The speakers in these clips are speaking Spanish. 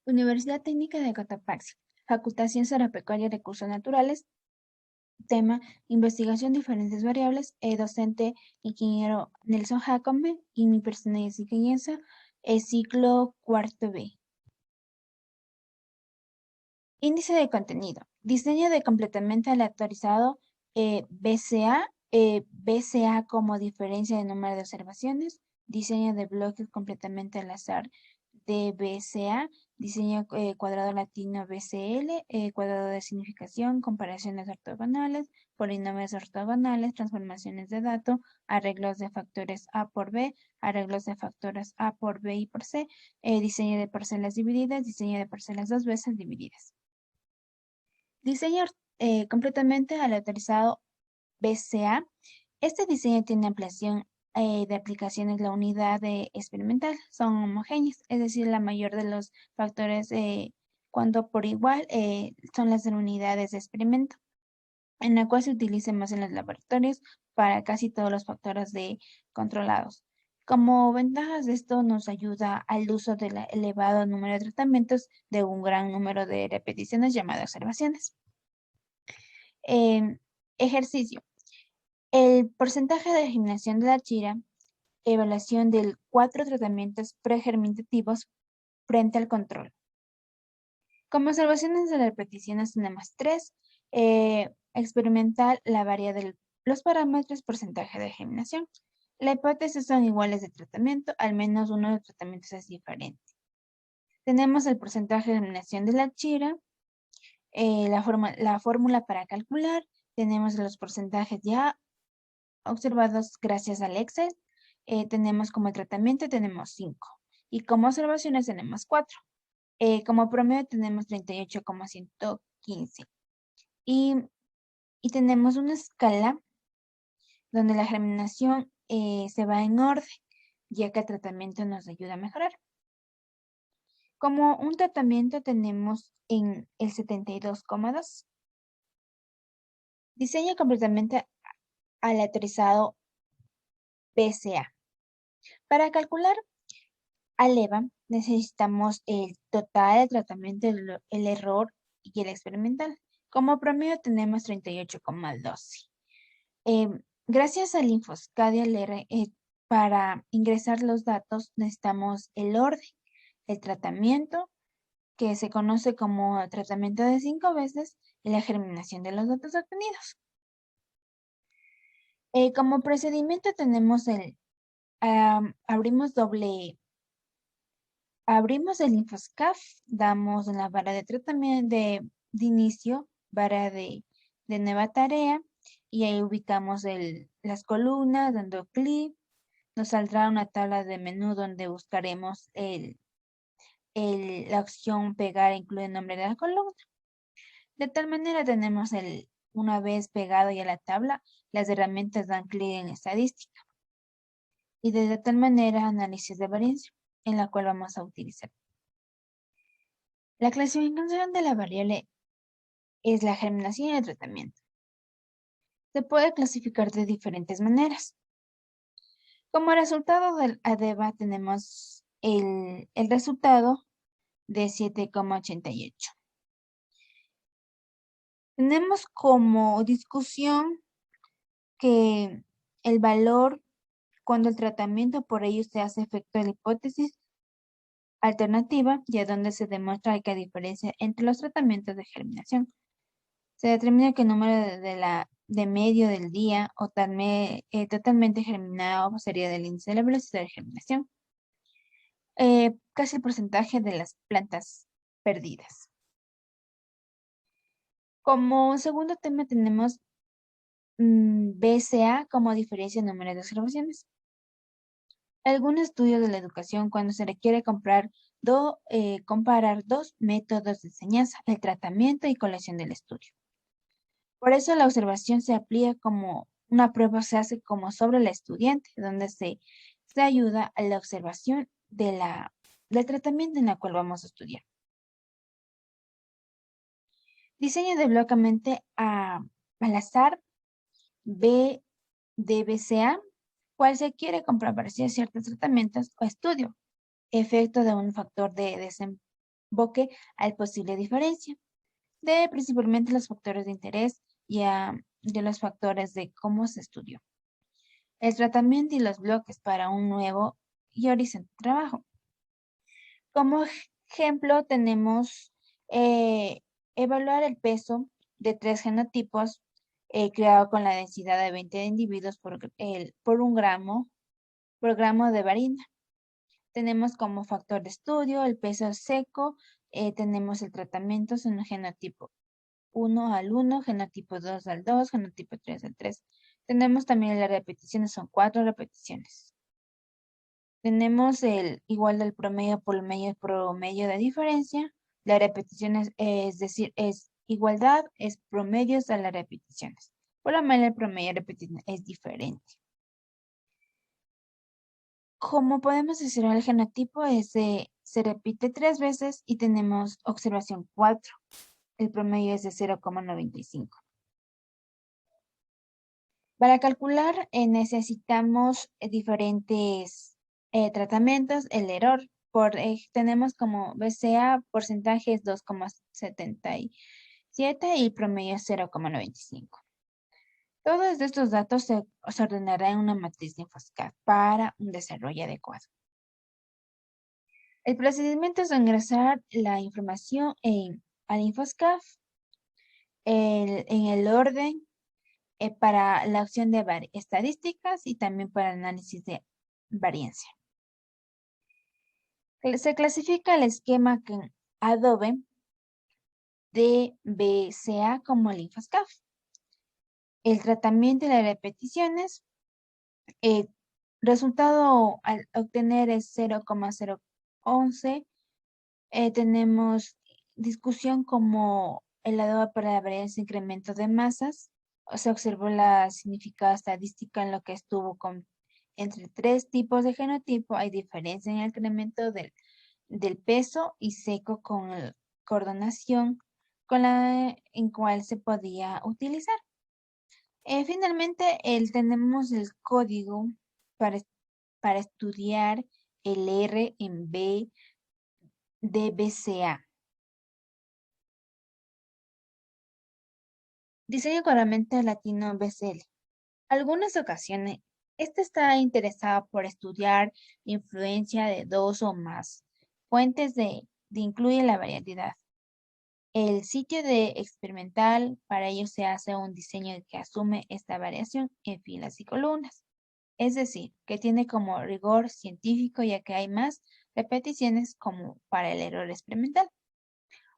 Universidad Técnica de Cotopaxi, Facultad de Ciencias Agropecuarias y Recursos Naturales, tema, investigación de diferentes variables, docente, ingeniero Nelson Jacome, y mi persona es ingeniera, ciclo cuarto B. Índice de contenido, diseño de completamente aleatorizado, BCA, BCA como diferencia de número de observaciones, diseño de bloques completamente al azar, DBCA, diseño cuadrado latino BCL, cuadrado de significación, comparaciones ortogonales, polinomios ortogonales, transformaciones de datos, arreglos de factores A por B, arreglos de factores A por B y por C, diseño de parcelas divididas, diseño de parcelas dos veces divididas. Diseño completamente aleatorizado BCA. Este diseño tiene ampliación de aplicaciones. La unidad experimental son homogéneas, es decir, la mayor de los factores cuando por igual son las unidades de experimento, en la cual se utiliza más en los laboratorios para casi todos los factores controlados. Como ventajas de esto nos ayuda al uso del elevado número de tratamientos de un gran número de repeticiones llamadas observaciones. Ejercicio. El porcentaje de germinación de la chira, evaluación de 4 tratamientos pregerminativos frente al control. Como observaciones de las repeticiones tenemos 3. Experimental, la varía de los parámetros porcentaje de germinación. La hipótesis son iguales de tratamiento, al menos uno de los tratamientos es diferente. Tenemos el porcentaje de germinación de la chira, la fórmula para calcular, tenemos los porcentajes ya observados gracias al Excel. Tenemos como tratamiento, tenemos 5. Y como observaciones tenemos 4. Como promedio tenemos 38,115. Y tenemos una escala donde la germinación se va en orden, ya que el tratamiento nos ayuda a mejorar. Como un tratamiento tenemos en el 72,2. Diseño completamente aleatorizado BCA. Para calcular ALEVA necesitamos el total de tratamiento, el error y el experimental. Como promedio tenemos 38,12. Gracias al Infoscadia para ingresar los datos necesitamos el orden, el tratamiento, que se conoce como tratamiento de 5 veces, y la germinación de los datos obtenidos. Como procedimiento tenemos abrimos el Infoscaf, damos una barra de tratamiento de inicio, barra de nueva tarea, y ahí ubicamos las columnas, dando clic, nos saldrá una tabla de menú donde buscaremos la opción pegar e incluir el nombre de la columna. De tal manera tenemos una vez pegado ya la tabla, las herramientas dan clic en estadística. Y de tal manera análisis de variancia, en la cual vamos a utilizar. La clasificación de la variable es la germinación y el tratamiento. Se puede clasificar de diferentes maneras. Como resultado del ADEVA tenemos el resultado de 7,88. Tenemos como discusión que el valor cuando el tratamiento por ello se hace efecto de la hipótesis alternativa, y a donde se demuestra que hay diferencia entre los tratamientos de germinación. Se determina que el número de medio del día o totalmente germinado sería del índice de la velocidad de germinación. Casi el porcentaje de las plantas perdidas. Como segundo tema tenemos BCA como diferencia en número de observaciones. Algún estudio de la educación cuando se requiere comparar dos métodos de enseñanza, el tratamiento y colección del estudio. Por eso la observación se aplica como una prueba, se hace como sobre el estudiante, donde se ayuda a la observación del tratamiento en la cual vamos a estudiar. Diseño de bloque al azar BDBCA, cual se quiere comprobar si hay ciertos tratamientos o estudio, efecto de un factor de boque al posible diferencia de principalmente los factores de interés y de los factores de cómo se estudió. El tratamiento y los bloques para un nuevo y horizonte de trabajo. Como ejemplo tenemos evaluar el peso de 3 genotipos creado con la densidad de 20 individuos por gramo de varina. Tenemos como factor de estudio el peso seco, tenemos el tratamiento, son el genotipo 1 al 1, genotipo 2 al 2, genotipo 3 al 3. Tenemos también las repeticiones, son 4 repeticiones. Tenemos el igual del promedio por promedio de diferencia. La repetición es decir, es igualdad, es promedios a las repeticiones. Por lo menos el promedio de repetición es diferente. Como podemos decir, el genotipo se repite 3 veces y tenemos observación 4. El promedio es de 0,95. Para calcular necesitamos diferentes tratamientos. El error tenemos como BCA, porcentaje es 2,77 y el promedio es 0,95. Todos estos datos se ordenarán en una matriz de InfoSCAD para un desarrollo adecuado. El procedimiento es ingresar la información al InfoSCAD en el orden para la opción de estadísticas y también para análisis de variancia. Se clasifica el esquema con Adobe de BCA como el InfoSCAD. El tratamiento y las repeticiones. El resultado al obtener es 0,011. Tenemos discusión como el Adobe para la variancia e incremento de masas. Se observó la significada estadística en lo que estuvo entre 3 tipos de genotipo. Hay diferencia en el incremento del peso y seco con coordinación en cual se podía utilizar. Finalmente, tenemos el código para, para estudiar el R en B de BCA. Diseño con herramienta latino BCL. Algunas ocasiones, este está interesado por estudiar la influencia de 2 o más fuentes de incluye la variabilidad. El sitio de experimental, para ello se hace un diseño que asume esta variación en filas y columnas. Es decir, que tiene como rigor científico ya que hay más repeticiones como para el error experimental,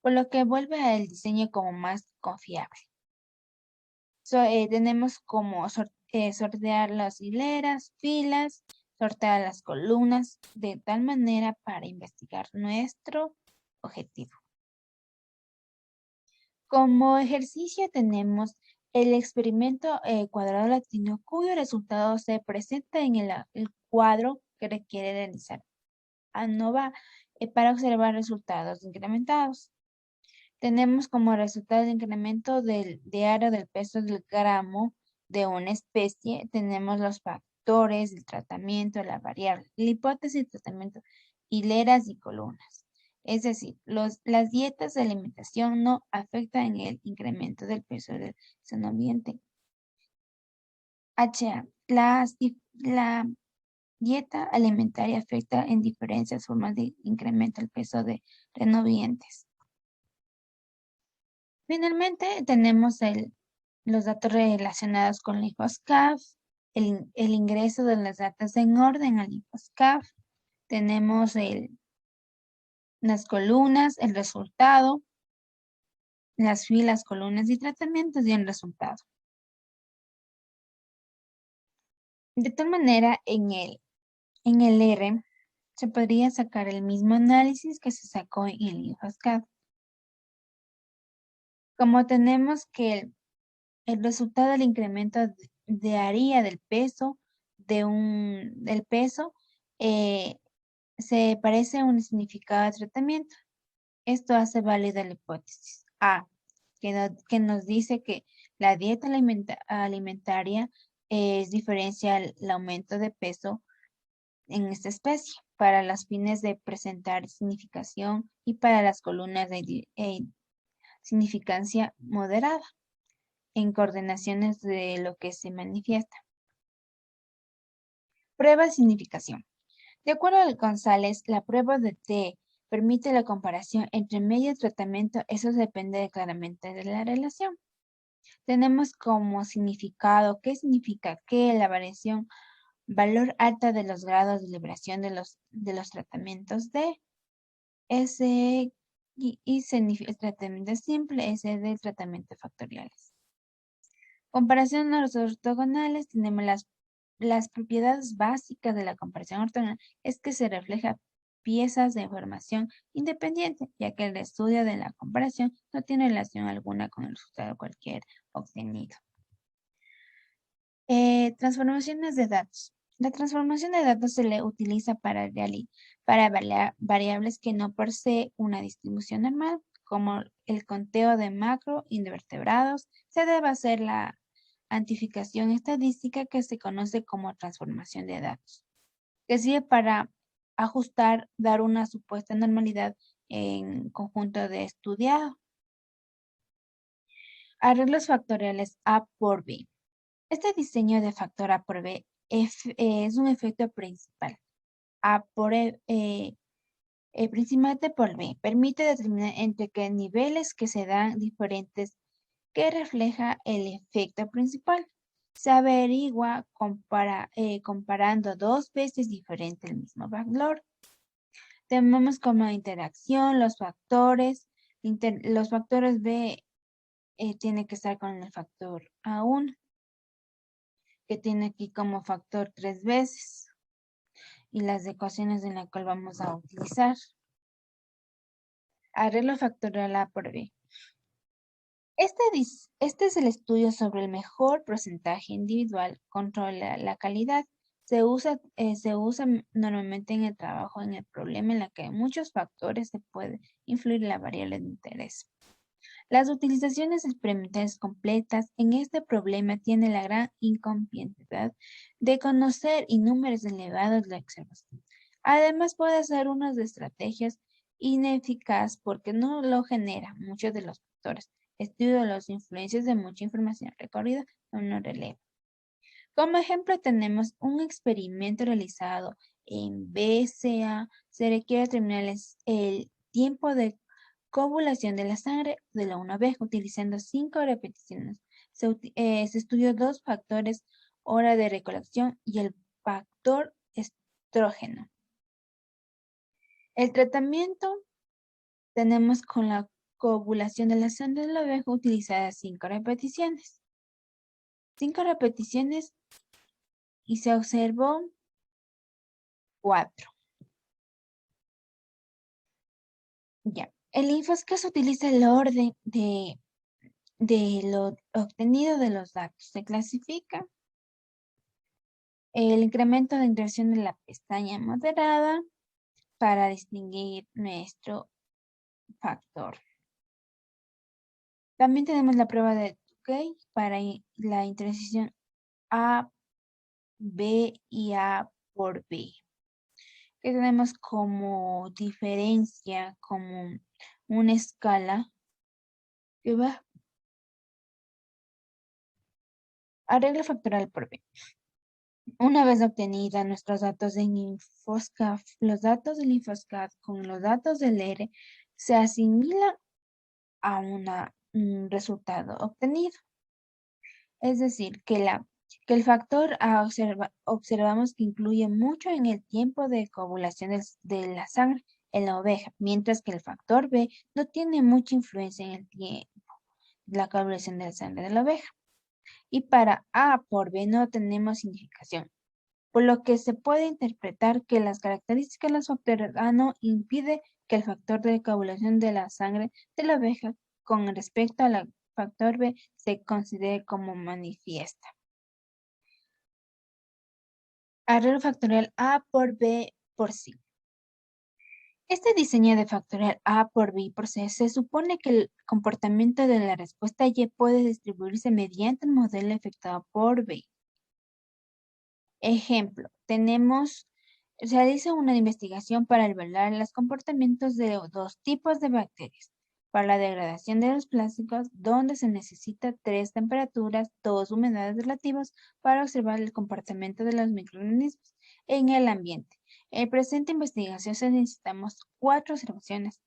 por lo que vuelve al diseño como más confiable. Tenemos como sortear las hileras, filas, sortear las columnas de tal manera para investigar nuestro objetivo. Como ejercicio tenemos el experimento cuadrado latino cuyo resultado se presenta en el cuadro que requiere realizar ANOVA para observar resultados incrementados. Tenemos como resultado de incremento del diario del peso del gramo de una especie, tenemos los factores, el tratamiento, la variable, la hipótesis, tratamiento, hileras y columnas. Es decir, las dietas de alimentación no afectan el incremento del peso del seno ambiente. HA. La dieta alimentaria afecta en diferentes formas de incremento el peso de renovientes. Finalmente, tenemos los datos relacionados con la InfoSCAD, el ingreso de las datos en orden al InfoSCAD. Tenemos las columnas, el resultado, las filas, columnas y tratamientos y el resultado. De tal manera, en el R se podría sacar el mismo análisis que se sacó en el InfoSCAD. Como tenemos que el resultado del incremento de área del peso del peso se parece a un significado de tratamiento. Esto hace válida la hipótesis A, que nos dice que la dieta alimentaria es diferencia al aumento de peso en esta especie, para los fines de presentar significación y para las columnas de significancia moderada, en coordenaciones de lo que se manifiesta. Prueba de significación. De acuerdo a González, la prueba de T permite la comparación entre medio y tratamiento. Eso depende claramente de la relación. Tenemos como significado, ¿qué significa? Que la variación, valor alta de los grados de liberación de los tratamientos de S y significa tratamiento simple, S de tratamiento factoriales. Comparación a los ortogonales, tenemos las propiedades básicas de la comparación ortogonal es que se refleja piezas de información independiente, ya que el estudio de la comparación no tiene relación alguna con el resultado cualquier obtenido. Transformaciones de datos. La transformación de datos se le utiliza para variables que no poseen una distribución normal, como el conteo de macroinvertebrados. Se debe hacer la cuantificación estadística que se conoce como transformación de datos, que sirve para ajustar, dar una supuesta normalidad en conjunto de estudiado. Arreglos factoriales A por B. Este diseño de factor A por B es un efecto principal. A por principalmente por B permite determinar entre qué niveles que se dan diferentes que refleja el efecto principal. Se averigua comparando dos veces diferente el mismo valor. Tenemos como interacción los factores. Los factores B tiene que estar con el factor A1, que tiene aquí como factor 3 veces. Y las ecuaciones en la cual vamos a utilizar. Arreglo factorial A por B. Este es el estudio sobre el mejor porcentaje individual controla la calidad. Se usa normalmente en el trabajo, en el problema en la que hay muchos factores se puede influir en la variable de interés. Las utilizaciones experimentales completas en este problema tienen la gran inconveniente de conocer y números elevados de observación. Además, puede ser una de estrategias ineficaz porque no lo genera muchos de los factores. Estudio de las influencias de mucha información recorrida no releva. Como ejemplo, tenemos un experimento realizado en BCA. Se requiere determinar el tiempo de coagulación de la sangre de una oveja utilizando 5 repeticiones. Se estudió dos factores, hora de recolección y el factor estrógeno. El tratamiento tenemos con la coagulación de la sangre de la oveja utilizada 5 repeticiones. 5 repeticiones y se observó 4. Ya. El InfoSCAS utiliza el orden de lo obtenido de los datos. Se clasifica el incremento de inversión de la pestaña moderada para distinguir nuestro factor. También tenemos la prueba de Tukey para la intersección A, B y A por B. Que tenemos como diferencia, como una escala que va a regla factorial por B. Una vez obtenida nuestros datos en InfoSCAD, los datos del InfoSCAD con los datos del R se asimilan a un resultado obtenido. Es decir, que el factor A observamos que incluye mucho en el tiempo de coagulación de la sangre en la oveja, mientras que el factor B no tiene mucha influencia en el tiempo de la coagulación de la sangre de la oveja. Y para A por B no tenemos significación, por lo que se puede interpretar que las características de los factores A no impide que el factor de coagulación de la sangre de la oveja con respecto al factor B se considere como manifiesta. Arreglo factorial A por B por C. Este diseño de factorial A por B por C se supone que el comportamiento de la respuesta Y puede distribuirse mediante el modelo efectuado por B. Ejemplo, tenemos Realiza una investigación para evaluar los comportamientos de dos tipos de bacterias. Para la degradación de los plásticos, donde se necesita 3 temperaturas, 2 humedades relativas para observar el comportamiento de los microorganismos en el ambiente. En presente investigación necesitamos 4 observaciones.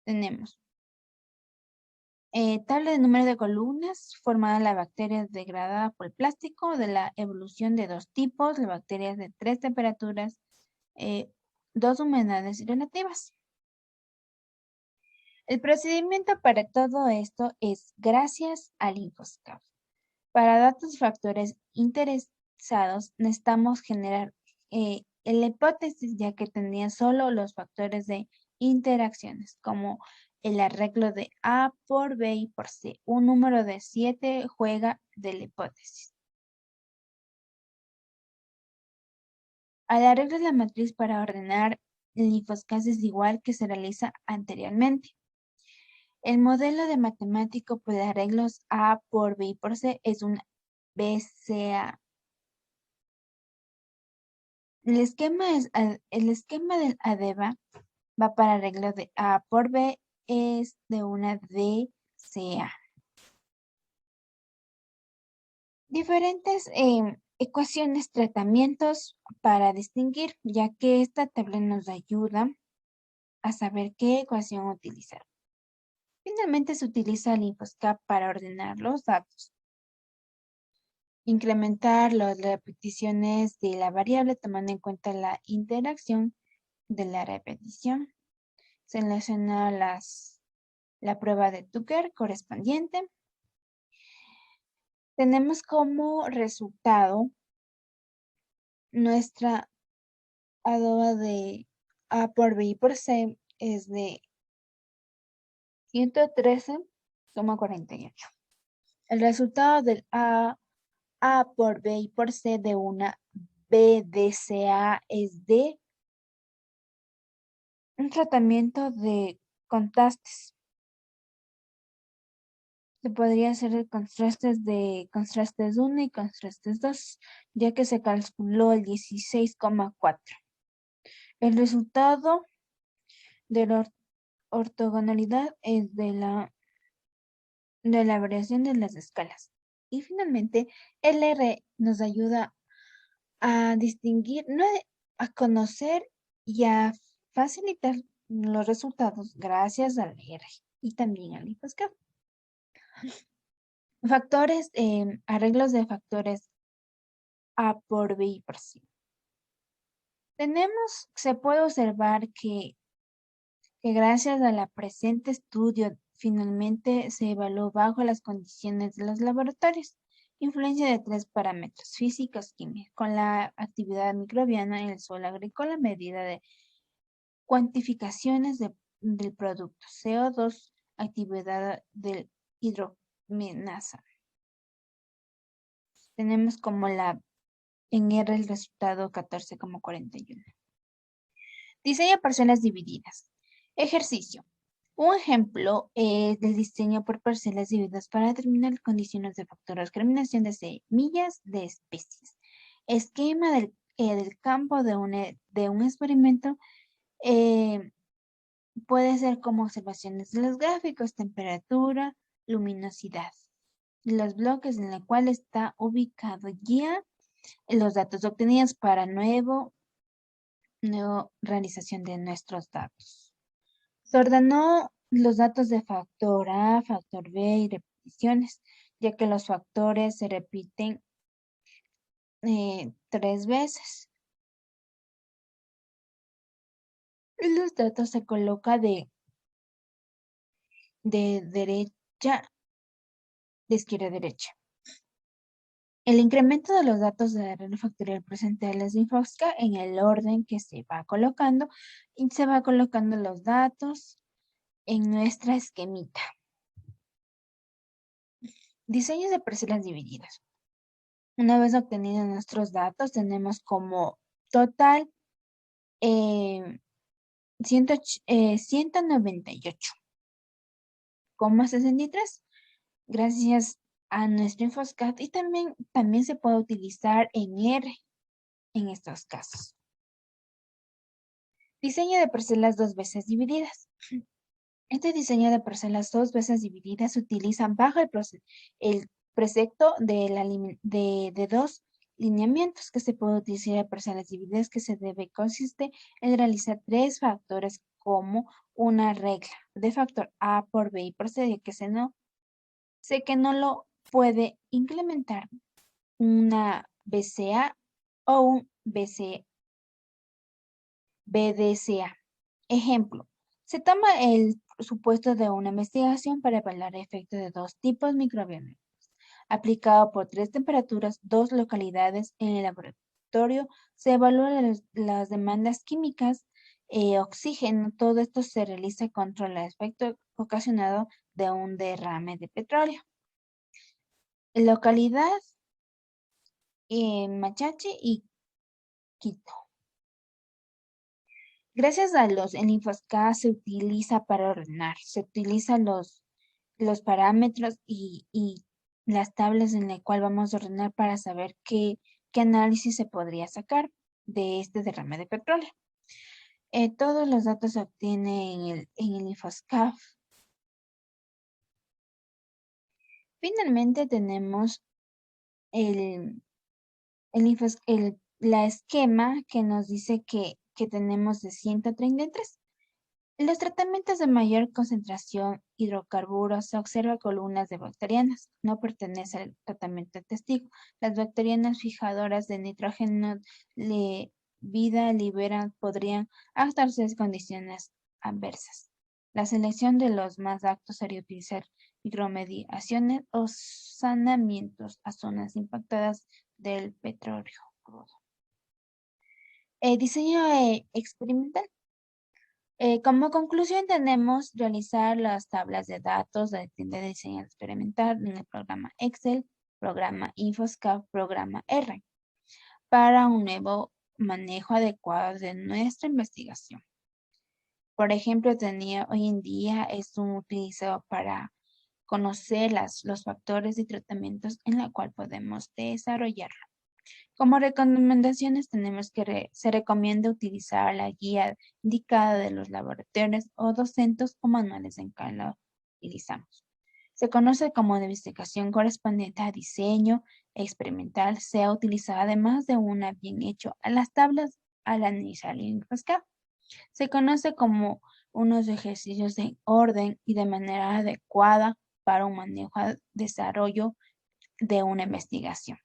Tenemos tabla de número de columnas formada la bacteria degradada por el plástico de la evolución de dos tipos, las bacterias de 3 temperaturas, 2 humedades relativas. El procedimiento para todo esto es gracias al InfoScout. Para datos factores interesados necesitamos generar la hipótesis, ya que tendrían solo los factores de interacciones, como el arreglo de A por B y por C. Un número de 7 juega de la hipótesis. Al arreglo de la matriz para ordenar el InfoScout es igual que se realiza anteriormente. El modelo de matemático por arreglos A por B y por C es un BCA. El esquema del ADEVA va para arreglo de A por B es de una DCA. Diferentes ecuaciones, tratamientos para distinguir, ya que esta tabla nos ayuda a saber qué ecuación utilizar. Finalmente se utiliza el InfoScout para ordenar los datos. Incrementar las repeticiones de la variable tomando en cuenta la interacción de la repetición. Selecciona la prueba de Tucker correspondiente. Tenemos como resultado nuestra adoba de A por B y por C es de 113,48. El resultado del A por B y por C de una BDCA es de un tratamiento de contrastes. Se podría hacer de contrastes 1 y contrastes 2, ya que se calculó el 16,4. El resultado de la ortogonalidad es de la variación de las escalas. Y finalmente, el R nos ayuda a distinguir, a conocer y a facilitar los resultados gracias al R y también al InfoScout. Factores, arreglos de factores A por B y por C. Se puede observar que gracias a la presente estudio finalmente se evaluó bajo las condiciones de los laboratorios. Influencia de 3 parámetros físicos químicos con la actividad microbiana en el suelo agrícola, medida de cuantificaciones del producto CO2, actividad del hidrogenasa. Tenemos como en R el resultado 14,41. Diseña parcelas divididas. Ejercicio. Un ejemplo es del diseño por parcelas divididas para determinar condiciones de factor germinación de semillas de especies. Esquema del campo de un experimento puede ser como observaciones de los gráficos, temperatura, luminosidad. Los bloques en los cuales está ubicado ya los datos obtenidos para nueva realización de nuestros datos. Se ordenó los datos de factor A, factor B y repeticiones, ya que los factores se repiten 3 veces. Y los datos se colocan de derecha, de izquierda a derecha. El incremento de los datos de la red factorial presente a las InfoScout en el orden que se va colocando y se va colocando los datos en nuestra esquemita. Diseño de parcelas divididas. Una vez obtenidos nuestros datos, tenemos como total 198,63 gracias a nuestro InfoScout y también se puede utilizar en R en estos casos. Diseño de parcelas dos veces divididas. Este diseño de parcelas dos veces divididas se utiliza bajo el precepto de dos lineamientos que se puede utilizar en parcelas divididas que consiste en realizar tres factores como una regla de factor A por B y por C, sé que no lo puede implementar una BCA o un BDCA. Ejemplo, se toma el supuesto de una investigación para evaluar efectos de dos tipos microbiológicos, aplicado por tres temperaturas, dos localidades en el laboratorio, se evalúan las demandas químicas, oxígeno, todo esto se realiza contra el efecto ocasionado de un derrame de petróleo. Localidad, Machache y Quito. Gracias a el InfoSCA se utiliza para ordenar, se utilizan los parámetros y las tablas en la cual vamos a ordenar para saber qué análisis se podría sacar de este derrame de petróleo. Todos los datos se obtienen en el InfoSCAF. Finalmente tenemos la esquema que nos dice que tenemos de 133. En los tratamientos de mayor concentración hidrocarburos se observa columnas de bacterianas. No pertenece al tratamiento de testigo. Las bacterianas fijadoras de nitrógeno vida liberan podrían adaptarse a condiciones adversas. La selección de los más aptos sería utilizar micromediaciones o saneamientos a zonas impactadas del petróleo crudo. Diseño experimental. Como conclusión tenemos realizar las tablas de datos de diseño experimental en el programa Excel, programa InfoSCAF, programa R, para un nuevo manejo adecuado de nuestra investigación. Por ejemplo, hoy en día es utilizado para conocer los factores y tratamientos en la cual podemos desarrollarlo. Como recomendaciones tenemos que se recomienda utilizar la guía indicada de los laboratorios o docentes o manuales en que lo utilizamos. Se conoce como de investigación correspondiente a diseño experimental, sea utilizada además de una bien hecho a las tablas al analizar y enroscar. Se conoce como unos ejercicios de orden y de manera adecuada para un manejo desarrollo de una investigación.